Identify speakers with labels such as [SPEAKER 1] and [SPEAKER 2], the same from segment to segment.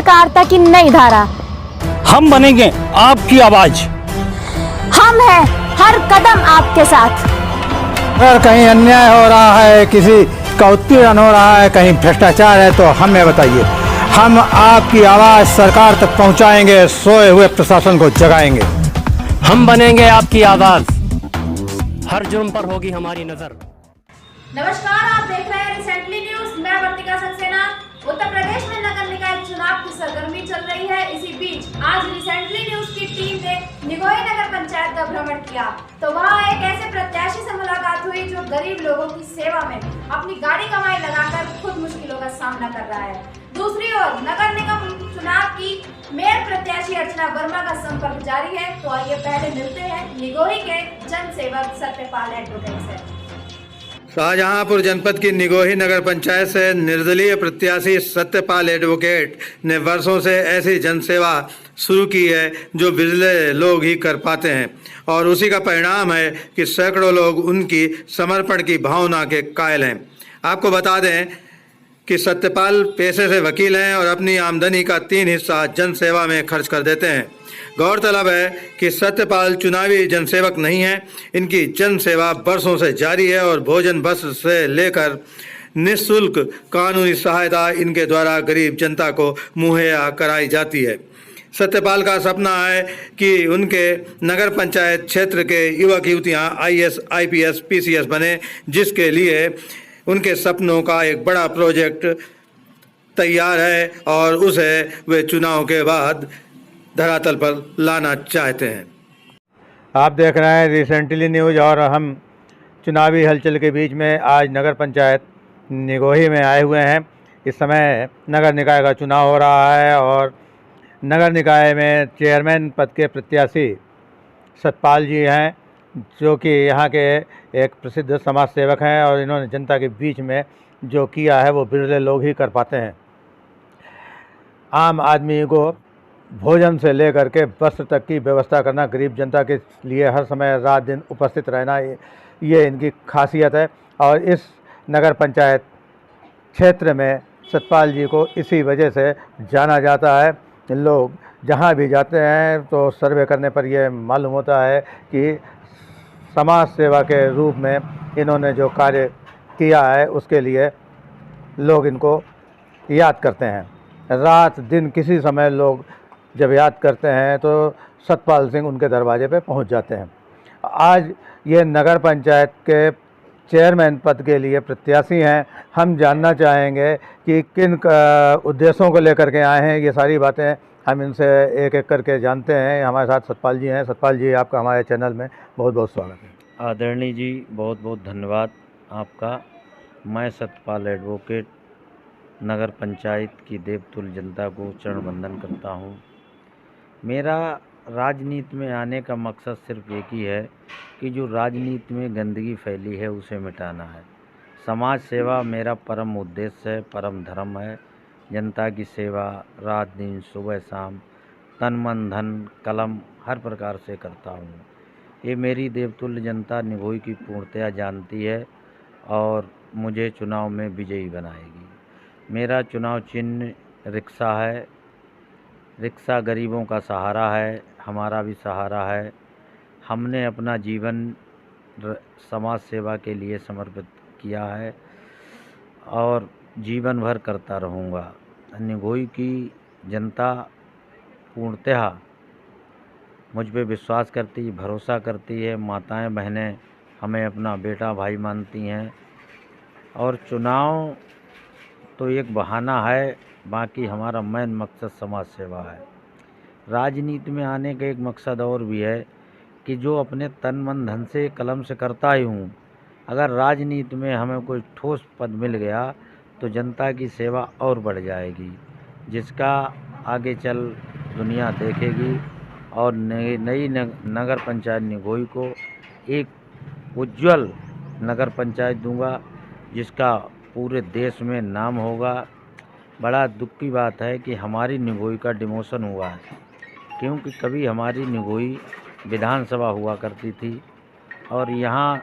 [SPEAKER 1] पत्रकारिता की नई धारा।
[SPEAKER 2] हम बनेंगे आपकी आवाज।
[SPEAKER 1] हम हैं हर कदम आपके साथ।
[SPEAKER 3] अगर कहीं अन्याय हो रहा है, किसी का उत्पीड़न हो रहा है, कहीं भ्रष्टाचार है, तो हमें बताइए। हम आपकी आवाज़ सरकार तक पहुंचाएंगे, सोए हुए प्रशासन को जगाएंगे।
[SPEAKER 2] हम बनेंगे आपकी आवाज, हर जुर्म पर होगी हमारी नजर।
[SPEAKER 4] नमस्कार, आप देख रहे हैं रिसेंटली न्यूज। मैं वर्तिका सक्सेना। उत्तर प्रदेश में नगर निकाय चुनाव की सरगर्मी चल रही है। इसी बीच आज रिसेंटली न्यूज की टीम ने निगोही नगर पंचायत का भ्रमण किया, तो वहां एक ऐसे प्रत्याशी से मुलाकात हुई जो गरीब लोगों की सेवा में अपनी गाड़ी कमाई लगाकर खुद मुश्किलों का सामना कर रहा है। दूसरी ओर नगर निगम चुनाव की मेयर प्रत्याशी अर्चना वर्मा का संपर्क जारी है। तो आइए पहले मिलते हैं निगोही के जन सेवक सत्यपाल एडवोकेट से।
[SPEAKER 5] शाहजहांपुर जनपद की निगोही नगर पंचायत से निर्दलीय प्रत्याशी सत्यपाल एडवोकेट ने वर्षों से ऐसी जनसेवा शुरू की है जो बिरले लोग ही कर पाते हैं, और उसी का परिणाम है कि सैकड़ों लोग उनकी समर्पण की भावना के कायल हैं। आपको बता दें कि सत्यपाल पेशे से वकील हैं और अपनी आमदनी का 3 हिस्सा जनसेवा में खर्च कर देते हैं। गौरतलब है कि सत्यपाल चुनावी जनसेवक नहीं हैं। इनकी जनसेवा वर्षों से जारी है और भोजन वस्त्र से लेकर निःशुल्क कानूनी सहायता इनके द्वारा गरीब जनता को मुहैया कराई जाती है। सत्यपाल का सपना है कि उनके नगर पंचायत क्षेत्र के युवक युवतियां IAS, IPS, PCS बने, जिसके लिए उनके सपनों का एक बड़ा प्रोजेक्ट तैयार है और उसे वे चुनाव के बाद धरातल पर लाना चाहते हैं।
[SPEAKER 3] आप देख रहे हैं रिसेंटली न्यूज़, और हम चुनावी हलचल के बीच में आज नगर पंचायत निगोही में आए हुए हैं। इस समय नगर निकाय का चुनाव हो रहा है और नगर निकाय में चेयरमैन पद के प्रत्याशी सतपाल जी हैं, जो कि यहाँ के एक प्रसिद्ध समाज सेवक हैं, और इन्होंने जनता के बीच में जो किया है वो बिरले लोग ही कर पाते हैं। आम आदमी को भोजन से लेकर के वस्त्र तक की व्यवस्था करना, गरीब जनता के लिए हर समय रात दिन उपस्थित रहना, ये इनकी खासियत है। और इस नगर पंचायत क्षेत्र में सतपाल जी को इसी वजह से जाना जाता है। लोग जहाँ भी जाते हैं तो सर्वे करने पर यह मालूम होता है कि समाज सेवा के रूप में इन्होंने जो कार्य किया है उसके लिए लोग इनको याद करते हैं। रात दिन किसी समय लोग जब याद करते हैं तो सतपाल सिंह उनके दरवाजे पे पहुंच जाते हैं। आज ये नगर पंचायत के चेयरमैन पद के लिए प्रत्याशी हैं। हम जानना चाहेंगे कि किन उद्देश्यों को लेकर के आए हैं। ये सारी बातें हम इनसे एक एक करके जानते हैं। हमारे साथ सतपाल जी हैं। सतपाल जी, आपका हमारे चैनल में बहुत बहुत स्वागत है।
[SPEAKER 6] आदरणीय जी, बहुत बहुत धन्यवाद आपका। मैं सतपाल एडवोकेट नगर पंचायत की देवतुल्य जनता को चरण वंदन करता हूँ। मेरा राजनीति में आने का मकसद सिर्फ एक ही है कि जो राजनीति में गंदगी फैली है उसे मिटाना है। समाज सेवा मेरा परम उद्देश्य है, परम धर्म है। जनता की सेवा रात दिन सुबह शाम तन मन धन कलम हर प्रकार से करता हूँ। ये मेरी देवतुल्य जनता निगोही की पूर्णतया जानती है और मुझे चुनाव में विजयी बनाएगी। मेरा चुनाव चिन्ह रिक्शा है। रिक्शा गरीबों का सहारा है, हमारा भी सहारा है। हमने अपना जीवन समाज सेवा के लिए समर्पित किया है और जीवन भर करता रहूँगा। निगोही की जनता पूर्णतः मुझ पे विश्वास करती, भरोसा करती है। माताएं बहनें हमें अपना बेटा भाई मानती हैं। और चुनाव तो एक बहाना है, बाकी हमारा मेन मकसद समाज सेवा है। राजनीति में आने का एक मकसद और भी है कि जो अपने तन मन धन से कलम से करता ही हूँ, अगर राजनीति में हमें कोई ठोस पद मिल गया तो जनता की सेवा और बढ़ जाएगी, जिसका आगे चल दुनिया देखेगी। और नई नगर पंचायत निगोही को एक उज्जवल नगर पंचायत दूंगा, जिसका पूरे देश में नाम होगा। बड़ा दुख की बात है कि हमारी निगोही का डिमोशन हुआ है, क्योंकि कभी हमारी निगोही विधानसभा हुआ करती थी और यहाँ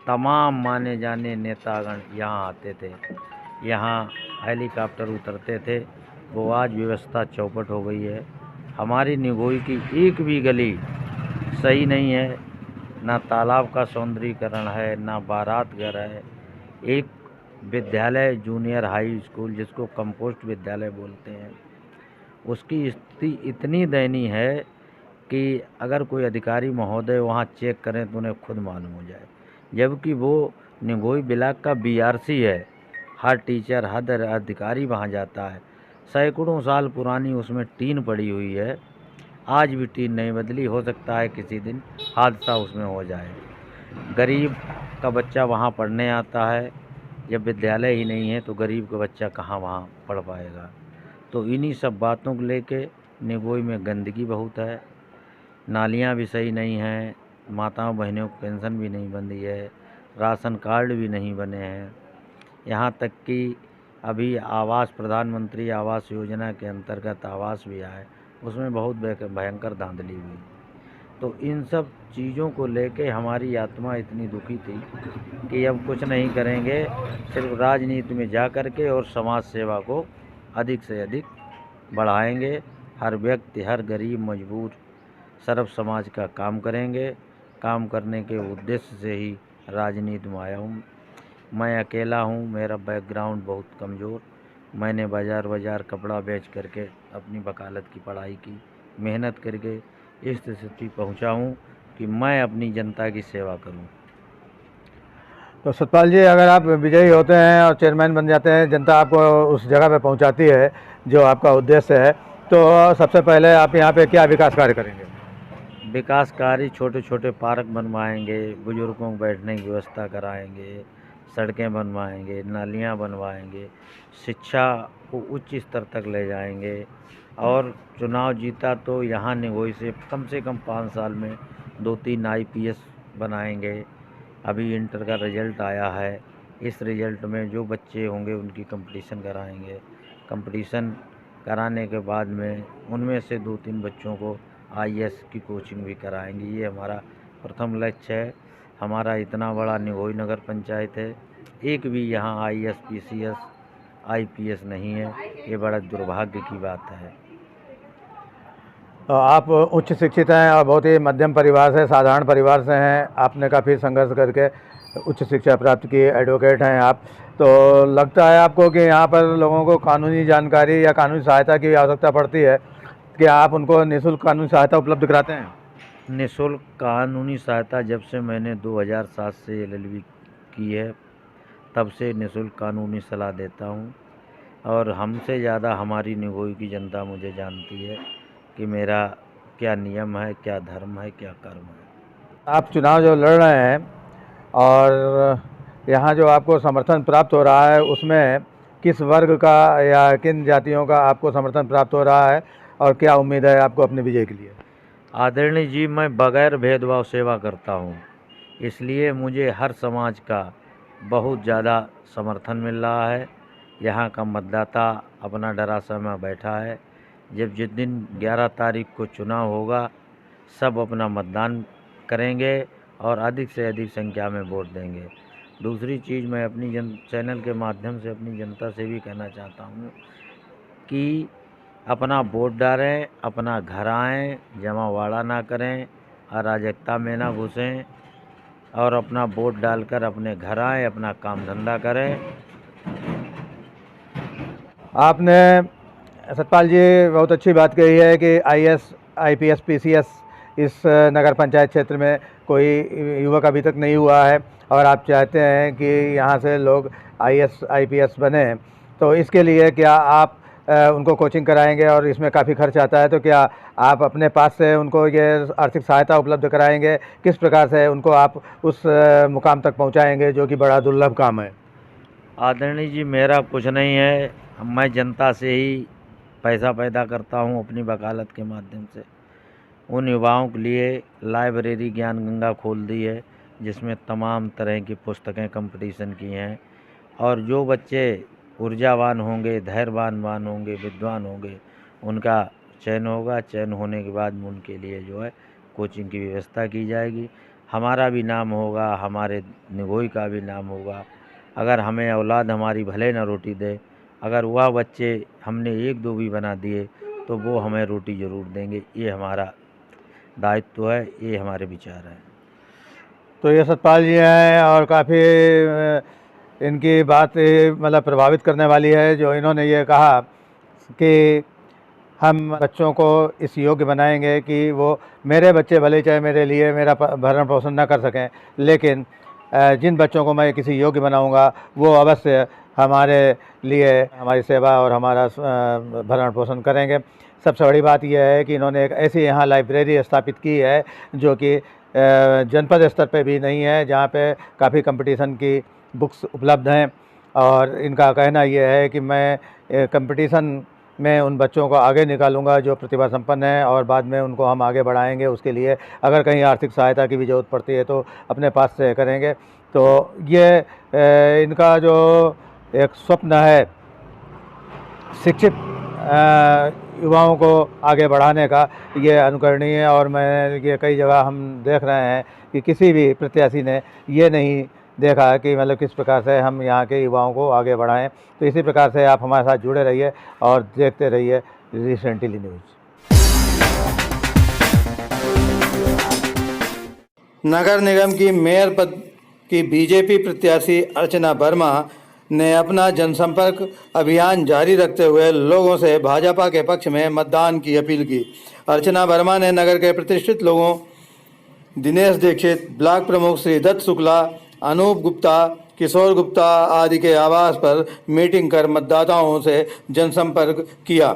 [SPEAKER 6] तमाम माने जाने नेतागण यहाँ आते थे। यहाँ हेलीकॉप्टर उतरते थे वो आज व्यवस्था चौपट हो गई है। हमारी निगोही की एक भी गली सही नहीं है, ना तालाब का सौंदर्यीकरण है, ना बारात घर है। एक विद्यालय जूनियर हाई स्कूल जिसको कंपोस्ट विद्यालय बोलते हैं, उसकी स्थिति इतनी दयनीय है कि अगर कोई अधिकारी महोदय वहाँ चेक करें तो उन्हें खुद मालूम हो जाए। जबकि वो निगोही ब्लॉक का बीआरसी है, हर टीचर हर अधिकारी वहाँ जाता है। सैकड़ों साल पुरानी उसमें टीन पड़ी हुई है, आज भी टीन नहीं बदली। हो सकता है किसी दिन हादसा उसमें हो जाए। गरीब का बच्चा वहाँ पढ़ने आता है, जब विद्यालय ही नहीं है तो गरीब का बच्चा कहाँ वहाँ पढ़ पाएगा। तो इन्हीं सब बातों को लेके निगोही में गंदगी बहुत है, नालियाँ भी सही नहीं हैं, माताओं बहनों को पेंशन भी नहीं बंधी है, राशन कार्ड भी नहीं बने हैं। यहाँ तक कि अभी आवास प्रधानमंत्री आवास योजना के अंतर्गत आवास भी आए, उसमें बहुत भयंकर धांधली हुई। तो इन सब चीज़ों को लेके हमारी आत्मा इतनी दुखी थी कि अब कुछ नहीं करेंगे, सिर्फ राजनीति में जा कर के और समाज सेवा को अधिक से अधिक बढ़ाएंगे। हर व्यक्ति, हर गरीब मजबूर सर्व समाज का काम करेंगे। काम करने के उद्देश्य से ही राजनीति में आया हूँ। मैं अकेला हूँ, मेरा बैकग्राउंड बहुत कमज़ोर। मैंने बाज़ार कपड़ा बेच करके अपनी वकालत की पढ़ाई की, मेहनत करके इस स्थिति पहुँचा हूँ कि मैं अपनी जनता की सेवा करूँ।
[SPEAKER 3] तो सतपाल जी, अगर आप विजयी होते हैं और चेयरमैन बन जाते हैं, जनता आपको उस जगह पे पहुंचाती है जो आपका उद्देश्य है, तो सबसे पहले आप यहाँ पे क्या विकास कार्य करेंगे?
[SPEAKER 6] विकास कार्य छोटे छोटे पार्क बनवाएंगे, बुजुर्गों को बैठने की व्यवस्था कराएंगे, सड़कें बनवाएंगे, नालियाँ बनवाएंगे, शिक्षा को उच्च स्तर तक ले जाएंगे। और चुनाव जीता तो यहाँ निगोही से कम 5 साल में 2-3 IPS बनाएंगे। अभी इंटर का रिजल्ट आया है, इस रिजल्ट में जो बच्चे होंगे उनकी कंपटीशन कराएंगे। कंपटीशन कराने के बाद में उनमें से 2-3 बच्चों को IAS की कोचिंग भी कराएंगे। ये हमारा प्रथम लक्ष्य है। हमारा इतना बड़ा निगोही नगर पंचायत है, एक भी यहाँ IAS PCS IPS नहीं है, ये बड़ा दुर्भाग्य की बात है।
[SPEAKER 3] तो आप उच्च शिक्षित हैं और बहुत ही मध्यम परिवार से, साधारण परिवार से हैं। आपने काफ़ी संघर्ष करके उच्च शिक्षा प्राप्त की, एडवोकेट हैं आप। तो लगता है आपको कि यहाँ पर लोगों को कानूनी जानकारी या कानूनी सहायता की आवश्यकता पड़ती है, कि आप उनको निःशुल्क कानूनी सहायता उपलब्ध कराते हैं?
[SPEAKER 6] निःशुल्क कानूनी सहायता जब से मैंने 2007 से LLB की है, तब से निःशुल्क कानूनी सलाह देता हूँ। और हमसे ज़्यादा हमारी निगोही की जनता मुझे जानती है कि मेरा क्या नियम है, क्या धर्म है, क्या कर्म है।
[SPEAKER 3] आप चुनाव जो लड़ रहे हैं और यहाँ जो आपको समर्थन प्राप्त हो रहा है, उसमें किस वर्ग का या किन जातियों का आपको समर्थन प्राप्त हो रहा है और क्या उम्मीद है आपको अपने विजय के लिए?
[SPEAKER 6] आदरणीय जी, मैं बगैर भेदभाव सेवा करता हूँ, इसलिए मुझे हर समाज का बहुत ज़्यादा समर्थन मिल रहा है। यहाँ का मतदाता अपना डरासा में बैठा है। जब जिस दिन 11 तारीख को चुनाव होगा, सब अपना मतदान करेंगे और अधिक से अधिक संख्या में वोट देंगे। दूसरी चीज़, मैं अपनी चैनल के माध्यम से अपनी जनता से भी कहना चाहता हूँ कि अपना वोट डालें, अपना घर आएँ, जमावाड़ा ना करें, अराजकता में ना घुसें और अपना वोट डालकर अपने घर आएँ, अपना काम धंधा करें।
[SPEAKER 3] आपने सतपाल जी बहुत अच्छी बात कही है कि IAS IPS PCS इस नगर पंचायत क्षेत्र में कोई युवक अभी तक नहीं हुआ है और आप चाहते हैं कि यहाँ से लोग IAS IPS बने। तो इसके लिए क्या आप उनको कोचिंग कराएंगे और इसमें काफ़ी खर्च आता है, तो क्या आप अपने पास से उनको ये आर्थिक सहायता उपलब्ध कराएंगे? किस प्रकार से उनको आप उस मुकाम तक पहुँचाएँगे जो कि बड़ा दुर्लभ काम है?
[SPEAKER 6] आदरणीय जी, मेरा कुछ नहीं है, मैं जनता से ही पैसा पैदा करता हूँ अपनी वकालत के माध्यम से। उन युवाओं के लिए लाइब्रेरी ज्ञान गंगा खोल दी है, जिसमें तमाम तरह की पुस्तकें कंपटीशन की हैं। और जो बच्चे ऊर्जावान होंगे, धैर्यवान होंगे, विद्वान होंगे, उनका चयन होगा। चयन होने के बाद उनके लिए जो है कोचिंग की व्यवस्था की जाएगी। हमारा भी नाम होगा, हमारे निगोही का भी नाम होगा। अगर हमें औलाद हमारी भले न रोटी दे, अगर वह बच्चे हमने 1-2 भी बना दिए तो वो हमें रोटी ज़रूर देंगे। ये हमारा दायित्व है, ये हमारे विचार हैं।
[SPEAKER 3] तो ये सतपाल जी हैं और काफ़ी इनकी बात मतलब प्रभावित करने वाली है, जो इन्होंने ये कहा कि हम बच्चों को इस योग्य बनाएंगे कि वो, मेरे बच्चे भले चाहे मेरे लिए मेरा भरण पोषण न कर सकें, लेकिन जिन बच्चों को मैं किसी योग्य बनाऊंगा वो अवश्य हमारे लिए हमारी सेवा और हमारा भरण पोषण करेंगे। सबसे बड़ी बात यह है कि इन्होंने एक ऐसी यहाँ लाइब्रेरी स्थापित की है जो कि जनपद स्तर पे भी नहीं है, जहाँ पे काफ़ी कंपटीशन की बुक्स उपलब्ध हैं। और इनका कहना यह है कि मैं कंपटीशन में उन बच्चों को आगे निकालूंगा जो प्रतिभा संपन्न है, और बाद में उनको हम आगे बढ़ाएंगे। उसके लिए अगर कहीं आर्थिक सहायता की भी ज़रूरत पड़ती है तो अपने पास से करेंगे। तो ये इनका जो एक स्वप्न है शिक्षित युवाओं को आगे बढ़ाने का, ये अनुकरणीय है। और मैं ये कई जगह हम देख रहे हैं कि किसी भी प्रत्याशी ने ये नहीं देखा कि मतलब किस प्रकार से हम यहाँ के युवाओं को आगे बढ़ाएं। तो इसी प्रकार से आप हमारे साथ जुड़े रहिए और देखते रहिए रिसेंटली न्यूज़।
[SPEAKER 5] नगर निगम की मेयर पद की बीजेपी प्रत्याशी अर्चना वर्मा ने अपना जनसंपर्क अभियान जारी रखते हुए लोगों से भाजपा के पक्ष में मतदान की अपील की। अर्चना वर्मा ने नगर के प्रतिष्ठित लोगों दिनेश दीक्षित, ब्लॉक प्रमुख श्री दत्त शुक्ला, अनूप गुप्ता, किशोर गुप्ता आदि के आवास पर मीटिंग कर मतदाताओं से जनसंपर्क किया।